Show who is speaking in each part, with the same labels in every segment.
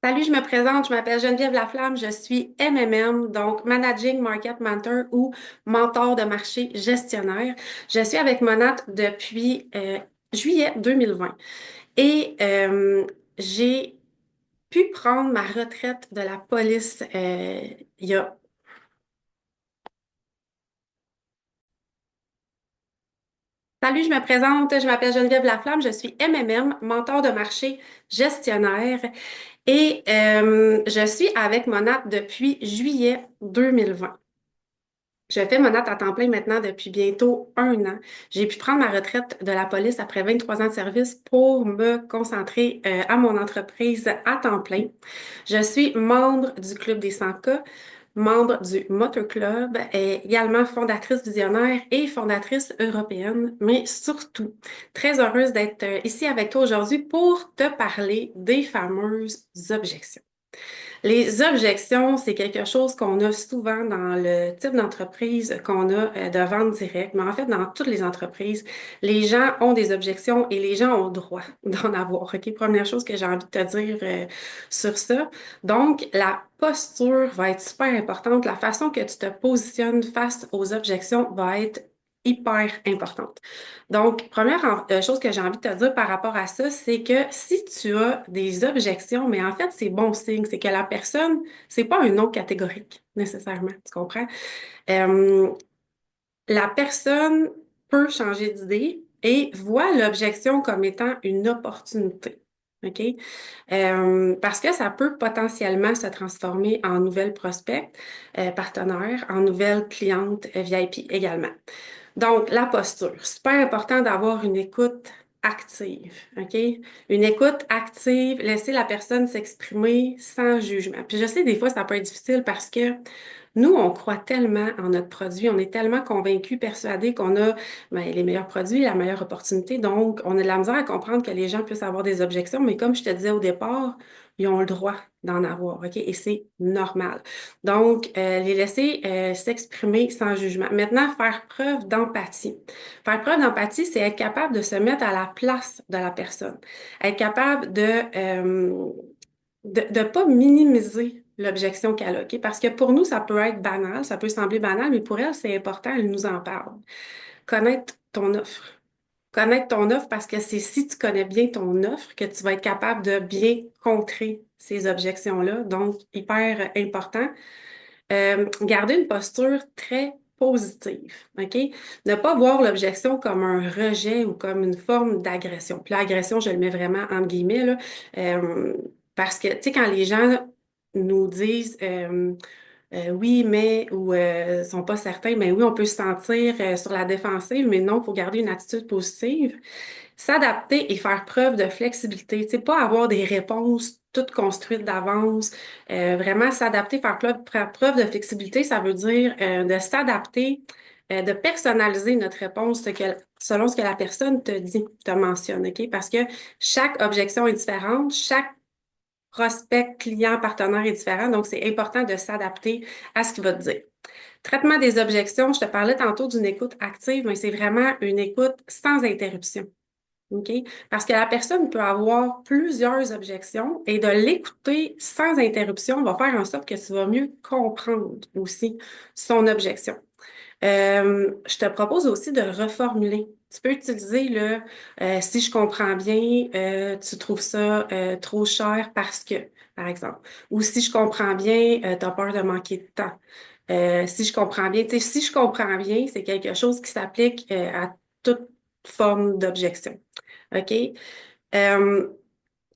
Speaker 1: Salut, je me présente, je m'appelle Geneviève Laflamme, je suis MMM, donc Managing Market Mentor ou mentor de marché gestionnaire. Je suis avec Monat depuis juillet 2020 et j'ai pu prendre ma retraite de la police il y a... Salut, je me présente, je m'appelle Geneviève Laflamme, je suis MMM, mentor de marché gestionnaire. Et je suis avec Monat depuis juillet 2020. Je fais Monat à temps plein maintenant depuis bientôt un an. J'ai pu prendre ma retraite de la police après 23 ans de service pour me concentrer à mon entreprise à temps plein. Je suis membre du Club des 100K, membre du Motor Club, et également fondatrice visionnaire et fondatrice européenne, mais surtout très heureuse d'être ici avec toi aujourd'hui pour te parler des fameuses objections. Les objections, c'est quelque chose qu'on a souvent dans le type d'entreprise qu'on a de vente directe, mais en fait, dans toutes les entreprises, les gens ont des objections et les gens ont le droit d'en avoir. OK? Première chose que j'ai envie de te dire sur ça. Donc, la posture va être super importante. La façon que tu te positionnes face aux objections va être hyper importante. Donc, première chose que j'ai envie de te dire par rapport à ça, c'est que si tu as des objections, mais en fait, c'est bon signe, c'est que la personne, c'est pas un non catégorique nécessairement, tu comprends? Euh, la personne peut changer d'idée et voit l'objection comme étant une opportunité. OK? Parce que ça peut potentiellement se transformer en nouvelle prospect, partenaire, en nouvelle cliente VIP également. Donc, la posture. Super important d'avoir une écoute active, OK? Une écoute active, laisser la personne s'exprimer sans jugement. Puis je sais, des fois, ça peut être difficile parce que nous, on croit tellement en notre produit, on est tellement convaincus, persuadés qu'on a les meilleurs produits, la meilleure opportunité. Donc, on a de la misère à comprendre que les gens puissent avoir des objections, mais comme je te disais au départ, ils ont le droit d'en avoir, OK? Et c'est normal. Donc, les laisser s'exprimer sans jugement. Maintenant, faire preuve d'empathie. Faire preuve d'empathie, c'est être capable de se mettre à la place de la personne. Être capable de pas minimiser l'objection qu'elle a, OK? Parce que pour nous, ça peut être banal, ça peut sembler banal, mais pour elle, c'est important, elle nous en parle. Connaître ton offre. Connaître ton offre parce que c'est si tu connais bien ton offre que tu vas être capable de bien contrer ces objections-là. Donc, hyper important. Garder une posture très positive, OK? Ne pas voir l'objection comme un rejet ou comme une forme d'agression. Puis l'agression, je le mets vraiment entre guillemets, là, euh, parce que, tu sais, quand les gens nous disent oui, mais, ou sont pas certains, mais oui, on peut se sentir sur la défensive, mais non, il faut garder une attitude positive. S'adapter et faire preuve de flexibilité, tu sais, pas avoir des réponses toutes construites d'avance. Vraiment s'adapter, faire preuve de flexibilité, ça veut dire de s'adapter, de personnaliser notre réponse selon ce que la personne te dit, te mentionne, OK? Parce que chaque objection est différente, chaque prospect, client, partenaire est différent, donc c'est important de s'adapter à ce qu'il va te dire. Traitement des objections, je te parlais tantôt d'une écoute active, mais c'est vraiment une écoute sans interruption. OK? Parce que la personne peut avoir plusieurs objections et de l'écouter sans interruption va faire en sorte que tu vas mieux comprendre aussi son objection. Je te propose aussi de reformuler. Tu peux utiliser le si je comprends bien, tu trouves ça trop cher parce que, par exemple. Ou si je comprends bien, tu as peur de manquer de temps. Si je comprends bien, tu sais, si je comprends bien, c'est quelque chose qui s'applique à toute forme d'objection. OK? Euh,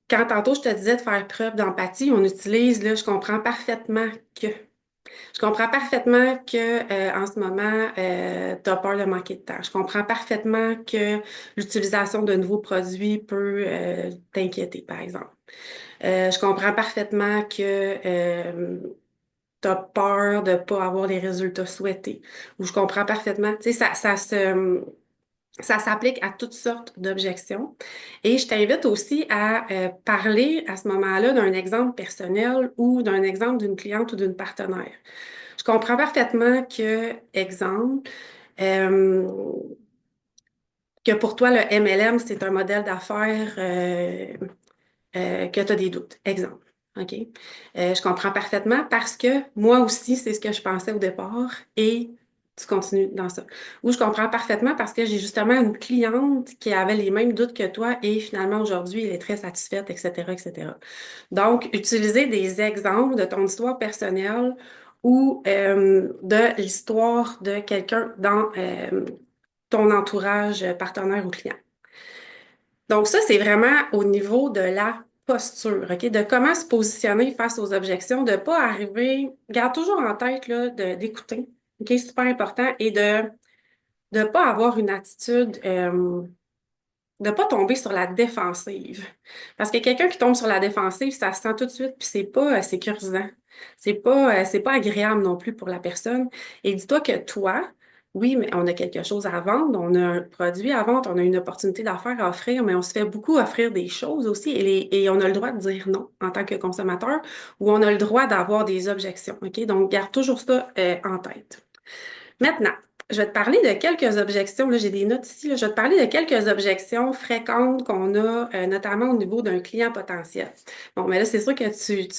Speaker 1: Quand tantôt je te disais de faire preuve d'empathie, on utilise là, je comprends parfaitement que. Je comprends parfaitement que en ce moment, tu as peur de manquer de temps. Je comprends parfaitement que l'utilisation de nouveaux produits peut t'inquiéter, par exemple. Je comprends parfaitement que tu as peur de ne pas avoir les résultats souhaités. Ou je comprends parfaitement, tu sais, ça s'applique à toutes sortes d'objections. Et je t'invite aussi à parler à ce moment-là d'un exemple personnel ou d'un exemple d'une cliente ou d'une partenaire. Je comprends parfaitement que, exemple, euh, que pour toi, le MLM, c'est un modèle d'affaires que tu as des doutes. Exemple. OK? Je comprends parfaitement parce que moi aussi, c'est ce que je pensais au départ et tu continues dans ça. Ou je comprends parfaitement parce que j'ai justement une cliente qui avait les mêmes doutes que toi et finalement aujourd'hui, elle est très satisfaite, etc., etc. Donc, utiliser des exemples de ton histoire personnelle ou de l'histoire de quelqu'un dans ton entourage partenaire ou client. Donc ça, c'est vraiment au niveau de la posture, OK? De comment se positionner face aux objections, de pas arriver, garde toujours en tête là, d'écouter, OK? Super important, et de ne pas avoir une attitude, de pas tomber sur la défensive. Parce que quelqu'un qui tombe sur la défensive, ça se sent tout de suite, puis c'est pas sécurisant. C'est pas agréable non plus pour la personne. Et dis-toi que toi, oui, mais on a quelque chose à vendre, on a un produit à vendre, on a une opportunité d'affaires à offrir, mais on se fait beaucoup offrir des choses aussi et on a le droit de dire non en tant que consommateur ou on a le droit d'avoir des objections. OK? Donc, garde toujours ça en tête. Maintenant, je vais te parler de quelques objections. Là, j'ai des notes ici. Là. Je vais te parler de quelques objections fréquentes qu'on a, notamment au niveau d'un client potentiel. Bon, mais là, c'est sûr que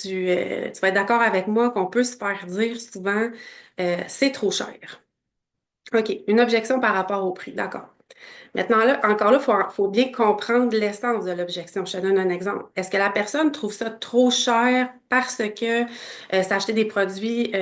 Speaker 1: tu vas être d'accord avec moi qu'on peut se faire dire souvent, c'est trop cher. OK, une objection par rapport au prix. D'accord. Maintenant, là, encore là, faut bien comprendre l'essence de l'objection. Je te donne un exemple. Est-ce que la personne trouve ça trop cher parce que s'acheter des produits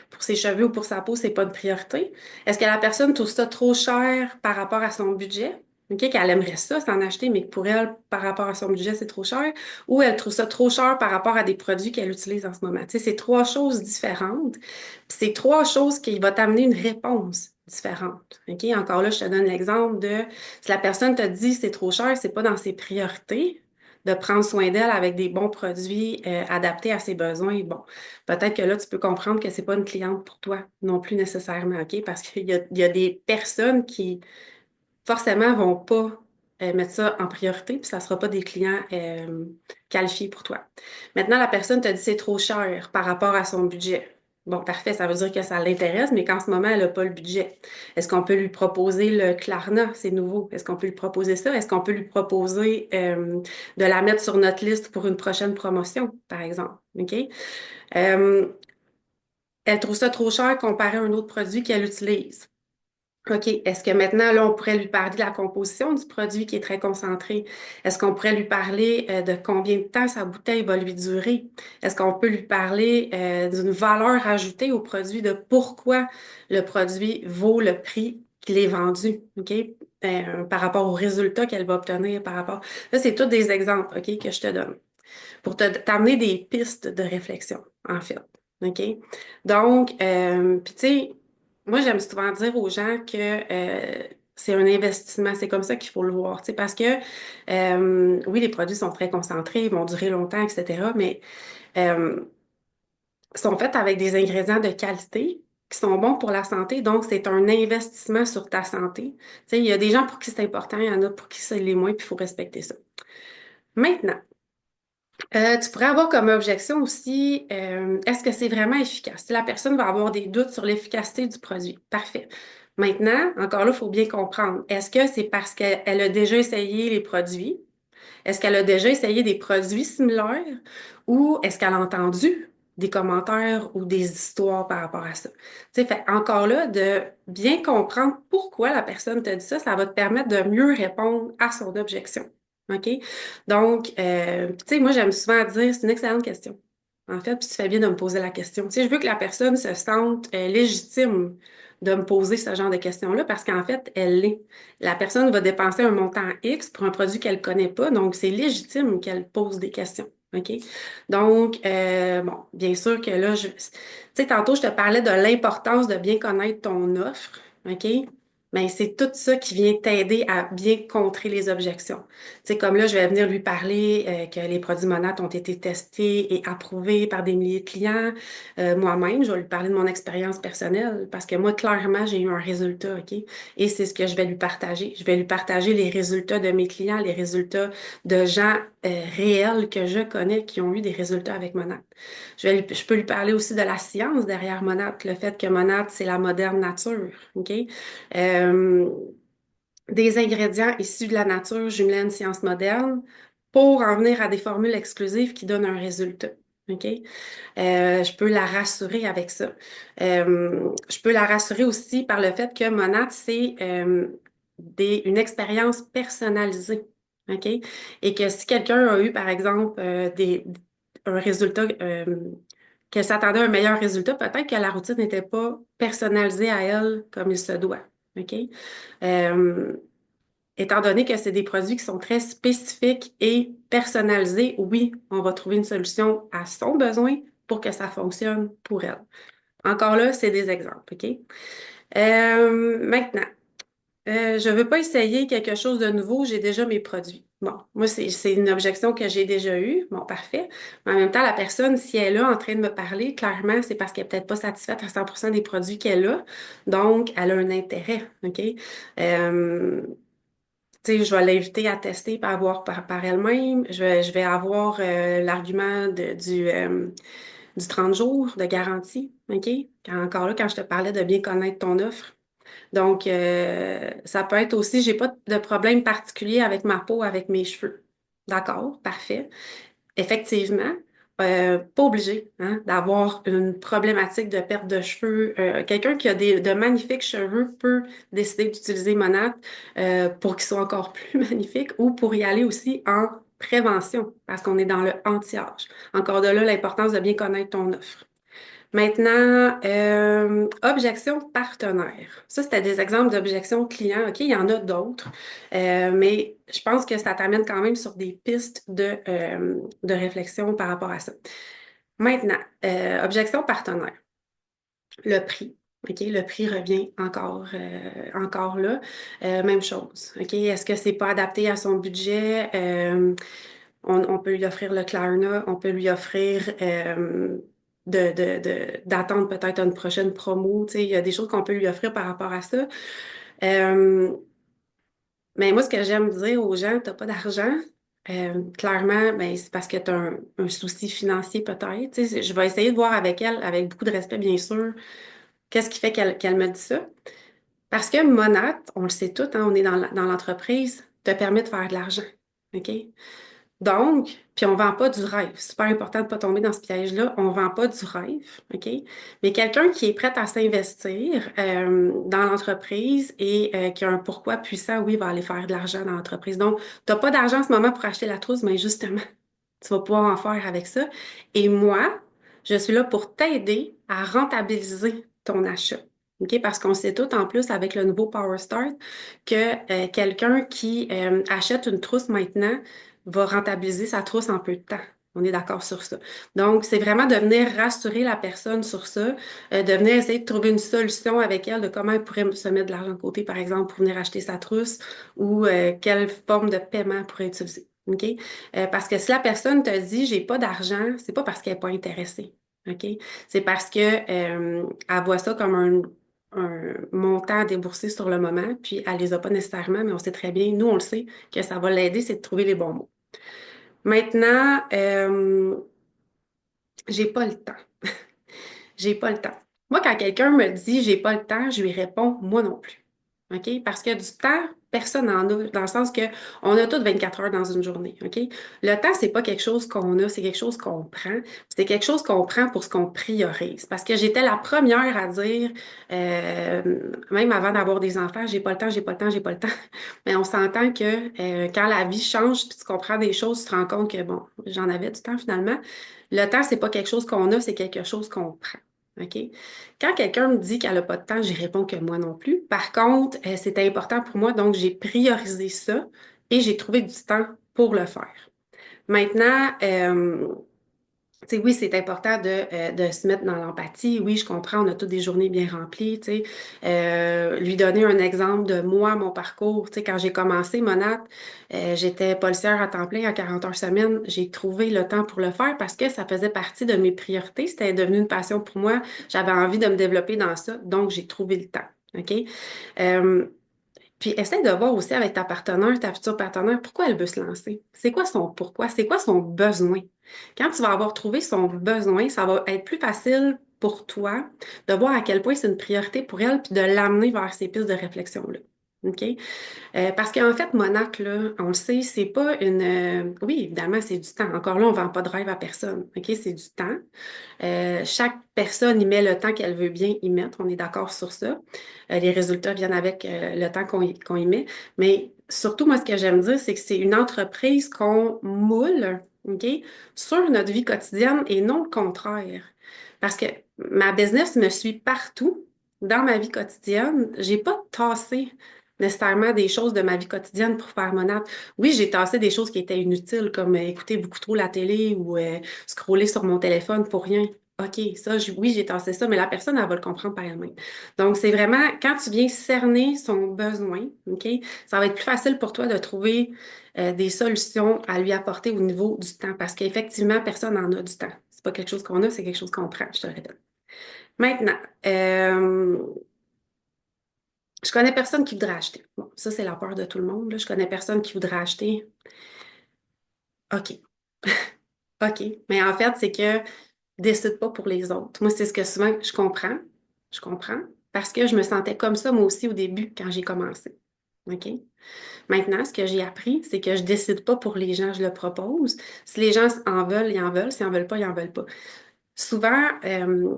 Speaker 1: pour ses cheveux ou pour sa peau, c'est pas une priorité? Est-ce que la personne trouve ça trop cher par rapport à son budget? OK, qu'elle aimerait ça, s'en acheter, mais que pour elle, par rapport à son budget, c'est trop cher? Ou elle trouve ça trop cher par rapport à des produits qu'elle utilise en ce moment? Tu sais, c'est trois choses différentes. Puis c'est trois choses qui vont t'amener une réponse différente. OK? Encore là, je te donne l'exemple de si la personne te dit c'est trop cher, c'est pas dans ses priorités de prendre soin d'elle avec des bons produits adaptés à ses besoins. Bon, peut-être que là, tu peux comprendre que c'est pas une cliente pour toi non plus nécessairement, OK? Parce qu'il y a des personnes qui forcément vont pas mettre ça en priorité, puis ça sera pas des clients qualifiés pour toi. Maintenant, la personne te dit c'est trop cher par rapport à son budget. Bon, parfait, ça veut dire que ça l'intéresse, mais qu'en ce moment, elle n'a pas le budget. Est-ce qu'on peut lui proposer le Klarna? C'est nouveau. Est-ce qu'on peut lui proposer ça? Est-ce qu'on peut lui proposer de la mettre sur notre liste pour une prochaine promotion, par exemple? OK? Euh, Elle trouve ça trop cher comparé à un autre produit qu'elle utilise. OK. Est-ce que maintenant, là, on pourrait lui parler de la composition du produit qui est très concentré? Est-ce qu'on pourrait lui parler de combien de temps sa bouteille va lui durer? Est-ce qu'on peut lui parler d'une valeur ajoutée au produit, de pourquoi le produit vaut le prix qu'il est vendu? OK? Par rapport aux résultats qu'elle va obtenir par rapport. Là, c'est tous des exemples, OK, que je te donne pour t'amener des pistes de réflexion, en fait. OK? Donc, puis tu sais, moi, j'aime souvent dire aux gens que c'est un investissement. C'est comme ça qu'il faut le voir, tu sais, parce que oui, les produits sont très concentrés, ils vont durer longtemps, etc., mais euh, sont faits avec des ingrédients de qualité qui sont bons pour la santé. Donc, c'est un investissement sur ta santé. Tu sais, il y a des gens pour qui c'est important, il y en a pour qui c'est les moins, puis il faut respecter ça. Maintenant, tu pourrais avoir comme objection aussi, est-ce que c'est vraiment efficace? Si la personne va avoir des doutes sur l'efficacité du produit, parfait. Maintenant, encore là, il faut bien comprendre. Est-ce que c'est parce qu'elle a déjà essayé les produits? Est-ce qu'elle a déjà essayé des produits similaires? Ou est-ce qu'elle a entendu des commentaires ou des histoires par rapport à ça? Tu sais, fait encore là, de bien comprendre pourquoi la personne te dit ça, ça va te permettre de mieux répondre à son objection. OK? Donc, tu sais, moi, j'aime souvent dire, c'est une excellente question. En fait, puis tu fais bien de me poser la question. Tu sais, je veux que la personne se sente légitime de me poser ce genre de questions-là parce qu'en fait, elle l'est. La personne va dépenser un montant X pour un produit qu'elle ne connaît pas, donc c'est légitime qu'elle pose des questions. OK? Donc, bon, bien sûr que là, tu sais, tantôt, je te parlais de l'importance de bien connaître ton offre. OK? Mais c'est tout ça qui vient t'aider à bien contrer les objections. Tu sais, comme là, je vais venir lui parler que les produits Monat ont été testés et approuvés par des milliers de clients. Moi-même, je vais lui parler de mon expérience personnelle parce que moi, clairement, j'ai eu un résultat, OK? Et c'est ce que je vais lui partager. Je vais lui partager les résultats de mes clients, les résultats de gens réels que je connais qui ont eu des résultats avec Monat. Je peux lui parler aussi de la science derrière Monat, le fait que Monat, c'est la moderne nature, OK? Euh, des ingrédients issus de la nature jumelés à une science moderne pour en venir à des formules exclusives qui donnent un résultat. OK? Je peux la rassurer avec ça. Je peux la rassurer aussi par le fait que Monat, c'est une expérience personnalisée. OK? Et que si quelqu'un a eu, par exemple, un résultat, qu'elle s'attendait à un meilleur résultat, peut-être que la routine n'était pas personnalisée à elle comme il se doit. OK? Euh, Étant donné que c'est des produits qui sont très spécifiques et personnalisés, oui, on va trouver une solution à son besoin pour que ça fonctionne pour elle. Encore là, c'est des exemples, OK? Maintenant, je ne veux pas essayer quelque chose de nouveau, j'ai déjà mes produits. Bon, moi, c'est une objection que j'ai déjà eue. Bon, parfait. Mais en même temps, la personne, si elle est là en train de me parler, clairement, c'est parce qu'elle n'est peut-être pas satisfaite à 100% des produits qu'elle a. Donc, elle a un intérêt, OK? Euh, Tu sais, je vais l'inviter à tester par avoir par elle-même. Je vais avoir l'argument du 30 jours de garantie, OK? Encore là, quand je te parlais de bien connaître ton offre. Donc, ça peut être aussi, j'ai pas de problème particulier avec ma peau, avec mes cheveux. D'accord, parfait. Effectivement, pas obligé hein, d'avoir une problématique de perte de cheveux. Quelqu'un qui a de magnifiques cheveux peut décider d'utiliser Monat pour qu'ils soient encore plus magnifiques ou pour y aller aussi en prévention, parce qu'on est dans le anti-âge. Encore de là, l'importance de bien connaître ton offre. Maintenant, objection partenaire. Ça, c'était des exemples d'objections clients. OK, il y en a d'autres, mais je pense que ça t'amène quand même sur des pistes de réflexion par rapport à ça. Maintenant, objection partenaire. Le prix. OK, le prix revient encore là. Même chose. OK, est-ce que c'est pas adapté à son budget? On peut lui offrir le Klarna, on peut lui offrir d'attendre peut-être une prochaine promo. Tu sais, il y a des choses qu'on peut lui offrir par rapport à ça. Euh, mais moi, ce que j'aime dire aux gens, t'as pas d'argent. Clairement, ben, c'est parce que tu as un souci financier peut-être. Tu sais, je vais essayer de voir avec elle, avec beaucoup de respect, bien sûr, qu'est-ce qui fait qu'elle me dit ça. Parce que Monat, on le sait tout, hein, on est dans l'entreprise, te permet de faire de l'argent. OK? Donc, puis on vend pas du rêve. C'est super important de ne pas tomber dans ce piège-là. On vend pas du rêve, OK? Mais quelqu'un qui est prêt à s'investir dans l'entreprise et qui a un pourquoi puissant, oui, va aller faire de l'argent dans l'entreprise. Donc, tu n'as pas d'argent en ce moment pour acheter la trousse, mais justement, tu vas pouvoir en faire avec ça. Et moi, je suis là pour t'aider à rentabiliser ton achat. OK? Parce qu'on sait tout en plus avec le nouveau Power Start que quelqu'un qui achète une trousse maintenant va rentabiliser sa trousse en peu de temps. On est d'accord sur ça. Donc, c'est vraiment de venir rassurer la personne sur ça, de venir essayer de trouver une solution avec elle de comment elle pourrait se mettre de l'argent de côté, par exemple, pour venir acheter sa trousse ou quelle forme de paiement elle pourrait utiliser. OK? Parce que si la personne te dit j'ai pas d'argent, c'est pas parce qu'elle n'est pas intéressée. OK? C'est parce que elle voit ça comme un montant à débourser sur le moment, puis elle les a pas nécessairement, mais on sait très bien, nous on le sait, que ça va l'aider, c'est de trouver les bons mots. Maintenant, j'ai pas le temps. J'ai pas le temps. Moi, quand quelqu'un me dit j'ai pas le temps, je lui réponds moi non plus. OK? Parce que du temps, personne n'en a, dans le sens que on a toutes 24 heures dans une journée. OK? Le temps, c'est pas quelque chose qu'on a, c'est quelque chose qu'on prend. C'est quelque chose qu'on prend pour ce qu'on priorise. Parce que j'étais la première à dire, même avant d'avoir des enfants, j'ai pas le temps, j'ai pas le temps, j'ai pas le temps. Mais on s'entend que quand la vie change, puis tu comprends des choses, tu te rends compte que bon, j'en avais du temps finalement. Le temps, c'est pas quelque chose qu'on a, c'est quelque chose qu'on prend. OK? Quand quelqu'un me dit qu'elle n'a pas de temps, j'y réponds que moi non plus. Par contre, c'était important pour moi, donc j'ai priorisé ça et j'ai trouvé du temps pour le faire. Maintenant, tu sais, oui, c'est important de se mettre dans l'empathie. Oui, je comprends, on a toutes des journées bien remplies, tu sais. Lui donner un exemple de moi, mon parcours. Tu sais, quand j'ai commencé Monat, j'étais policière à temps plein à 40 heures semaine. J'ai trouvé le temps pour le faire parce que ça faisait partie de mes priorités. C'était devenu une passion pour moi. J'avais envie de me développer dans ça, donc j'ai trouvé le temps. OK? Euh, Puis essaie de voir aussi avec ta partenaire, ta future partenaire, pourquoi elle veut se lancer. C'est quoi son pourquoi? C'est quoi son besoin? Quand tu vas avoir trouvé son besoin, ça va être plus facile pour toi de voir à quel point c'est une priorité pour elle, puis de l'amener vers ces pistes de réflexion-là. OK? Parce qu'en fait, Monarch, là, on le sait, c'est pas une... oui, évidemment, c'est du temps. Encore là, on vend pas de rêve à personne. OK? C'est du temps. Chaque personne y met le temps qu'elle veut bien y mettre. On est d'accord sur ça. Les résultats viennent avec le temps qu'on y met. Mais surtout, moi, ce que j'aime dire, c'est que c'est une entreprise qu'on moule, OK, sur notre vie quotidienne et non le contraire. Parce que ma business me suit partout dans ma vie quotidienne. J'ai pas tassé nécessairement des choses de ma vie quotidienne pour faire mon art. Oui, j'ai tassé des choses qui étaient inutiles, comme écouter beaucoup trop la télé ou scroller sur mon téléphone pour rien. OK, ça, oui, j'ai tassé ça, mais la personne, elle va le comprendre par elle-même. Donc, c'est vraiment quand tu viens cerner son besoin, OK, ça va être plus facile pour toi de trouver des solutions à lui apporter au niveau du temps, parce qu'effectivement, personne n'en a du temps. C'est pas quelque chose qu'on a, c'est quelque chose qu'on prend, je te le répète. Maintenant, je connais personne qui voudrait acheter. Bon, ça, c'est la peur de tout le monde, là. Je connais personne qui voudrait acheter. OK. OK. Mais en fait, c'est que décide pas pour les autres. Moi, c'est ce que souvent je comprends. Je comprends. Parce que je me sentais comme ça, moi aussi, au début, quand j'ai commencé. OK? Maintenant, ce que j'ai appris, c'est que je décide pas pour les gens, je le propose. Si les gens en veulent, ils en veulent. S'ils en veulent pas, ils en veulent pas. Souvent,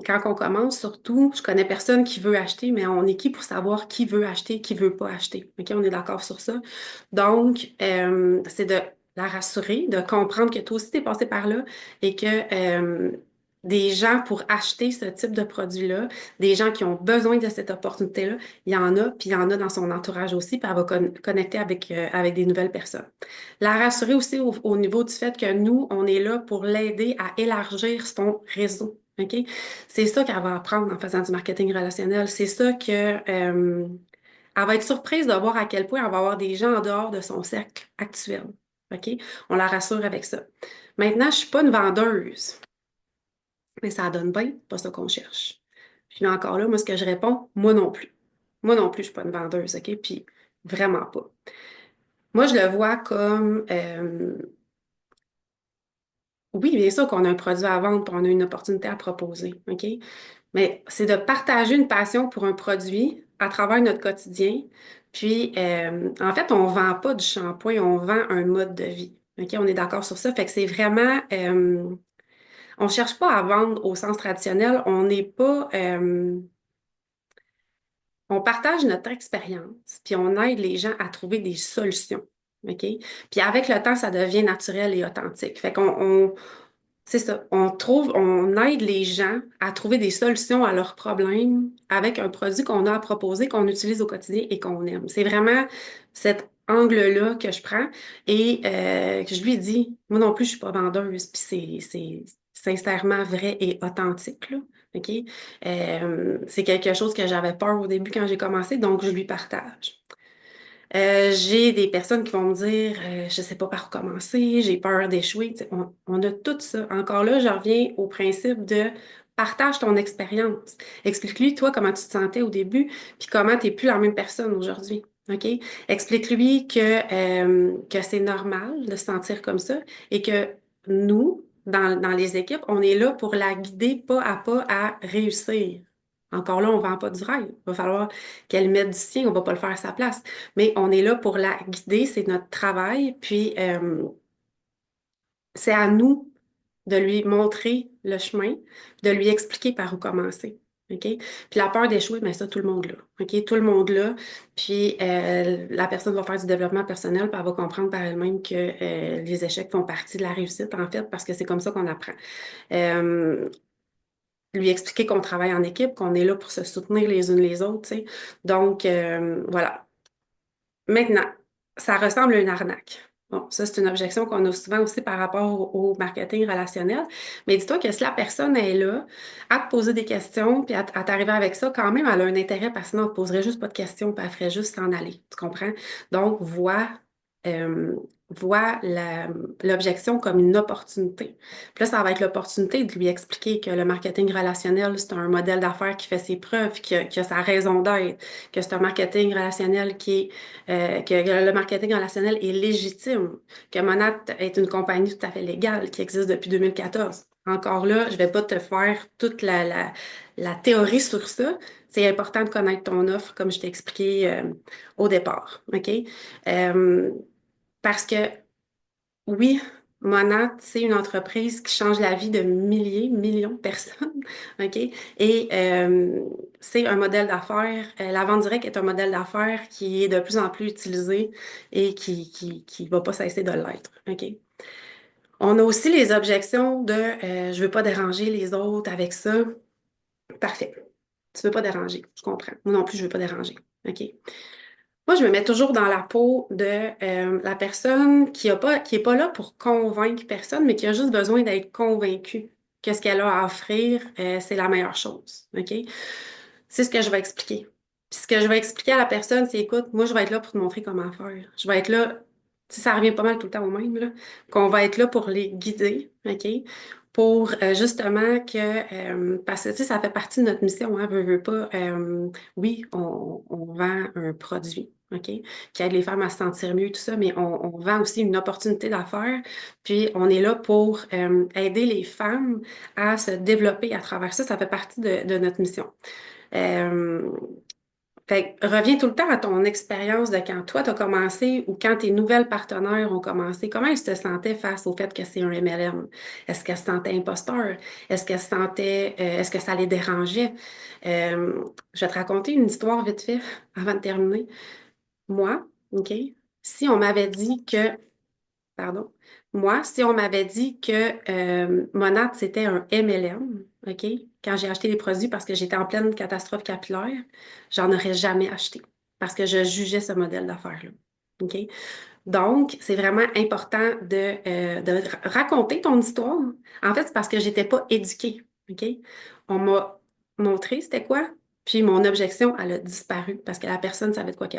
Speaker 1: quand on commence, surtout, je connais personne qui veut acheter, mais on est qui pour savoir qui veut acheter, qui veut pas acheter. OK, on est d'accord sur ça. Donc, c'est de la rassurer, de comprendre que toi aussi, tu es passé par là et que des gens pour acheter ce type de produit-là, des gens qui ont besoin de cette opportunité-là, il y en a, puis il y en a dans son entourage aussi, puis elle va connecter avec des nouvelles personnes. La rassurer aussi au niveau du fait que nous, on est là pour l'aider à élargir son réseau. OK? C'est ça qu'elle va apprendre en faisant du marketing relationnel. C'est ça que, elle va être surprise de voir à quel point elle va avoir des gens en dehors de son cercle actuel. OK? On la rassure avec ça. Maintenant, je suis pas une vendeuse, mais ça donne bien, pas ça qu'on cherche. Puis encore là, moi, ce que je réponds, moi non plus. Moi non plus, je suis pas une vendeuse, OK? Puis vraiment pas. Moi, je le vois comme oui, bien sûr qu'on a un produit à vendre, puis on a une opportunité à proposer, OK? Mais c'est de partager une passion pour un produit à travers notre quotidien. Puis, en fait, on vend pas du shampoing, on vend un mode de vie. OK? On est d'accord sur ça. Fait que c'est vraiment, on cherche pas à vendre au sens traditionnel. On n'est pas, on partage notre expérience, puis on aide les gens à trouver des solutions. OK? Puis avec le temps, ça devient naturel et authentique. Fait qu'on c'est ça. On aide les gens à trouver des solutions à leurs problèmes avec un produit qu'on a à proposer, qu'on utilise au quotidien et qu'on aime. C'est vraiment cet angle-là que je prends et que je lui dis, moi non plus, je suis pas vendeuse, puis c'est sincèrement vrai et authentique, là. OK? C'est quelque chose que j'avais peur au début quand j'ai commencé, donc je lui partage. J'ai des personnes qui vont me dire, je sais pas par où commencer, j'ai peur d'échouer. Tu sais, on a tout ça. Encore là, je reviens au principe de partage ton expérience. Explique-lui, toi, comment tu te sentais au début, puis comment tu n'es plus la même personne aujourd'hui. OK? Explique-lui que c'est normal de se sentir comme ça et que nous, dans les équipes, on est là pour la guider pas à réussir. Encore là, on ne vend pas du rêve. Il va falloir qu'elle mette du sien, on ne va pas le faire à sa place. Mais on est là pour la guider, c'est notre travail. Puis c'est à nous de lui montrer le chemin, de lui expliquer par où commencer. OK? Puis la peur d'échouer, mais ça, tout le monde l'a. OK? Tout le monde l'a. Puis la personne va faire du développement personnel, puis elle va comprendre par elle-même que les échecs font partie de la réussite, en fait, parce que c'est comme ça qu'on apprend. Euh, Lui expliquer qu'on travaille en équipe, qu'on est là pour se soutenir les unes les autres, tu sais. Donc, voilà. Maintenant, ça ressemble à une arnaque. Bon, ça, c'est une objection qu'on a souvent aussi par rapport au marketing relationnel. Mais dis-toi que si la personne est là à te poser des questions, puis à t'arriver avec ça, quand même, elle a un intérêt parce que sinon, elle ne te poserait juste pas de questions, puis elle ferait juste s'en aller. Tu comprends? Donc, euh, vois l'objection comme une opportunité. Puis là, ça va être l'opportunité de lui expliquer que le marketing relationnel, c'est un modèle d'affaires qui fait ses preuves, qui a sa raison d'être, que c'est un marketing relationnel que le marketing relationnel est légitime, que Monat est une compagnie tout à fait légale qui existe depuis 2014. Encore là, je vais pas te faire toute la théorie sur ça. C'est important de connaître ton offre, comme je t'ai expliqué au départ. OK? Euh, Parce que oui, Monat, c'est une entreprise qui change la vie de milliers, millions de personnes. OK? Et c'est un modèle d'affaires. La vente directe est un modèle d'affaires qui est de plus en plus utilisé et qui va pas cesser de l'être. OK? On a aussi les objections de je veux pas déranger les autres avec ça. Parfait. Tu veux pas déranger. Je comprends. Moi non plus, je veux pas déranger. OK? Moi, je me mets toujours dans la peau de la personne qui est pas là pour convaincre personne, mais qui a juste besoin d'être convaincue que ce qu'elle a à offrir, c'est la meilleure chose. OK? C'est ce que je vais expliquer. Puis ce que je vais expliquer à la personne, c'est écoute, moi, je vais être là pour te montrer comment faire. Je vais être là, tu sais, ça revient pas mal tout le temps au même, là, qu'on va être là pour les guider, OK? Pour justement parce que, tu sais, ça fait partie de notre mission, hein, veut pas. Oui, on vend un produit, OK, qui aide les femmes à se sentir mieux, tout ça, mais on vend aussi une opportunité d'affaires. Puis, on est là pour aider les femmes à se développer à travers ça. Ça fait partie de notre mission. Euh, Fait que reviens tout le temps à ton expérience de quand toi, tu as commencé ou quand tes nouvelles partenaires ont commencé. Comment elles se sentaient face au fait que c'est un MLM? Est-ce qu'elles se sentaient imposteur? Est-ce qu'elles se sentaient, est-ce que ça les dérangeait? Je vais te raconter une histoire vite fait avant de terminer. Moi, OK, si on m'avait dit que pardon. Moi, si on m'avait dit que Monat, c'était un MLM, OK, quand j'ai acheté les produits parce que j'étais en pleine catastrophe capillaire, j'en aurais jamais acheté parce que je jugeais ce modèle d'affaires-là. OK? Donc, c'est vraiment important de raconter ton histoire. En fait, c'est parce que j'étais pas éduquée. OK? On m'a montré c'était quoi, puis mon objection, elle a disparu parce que la personne savait de quoi qu'elle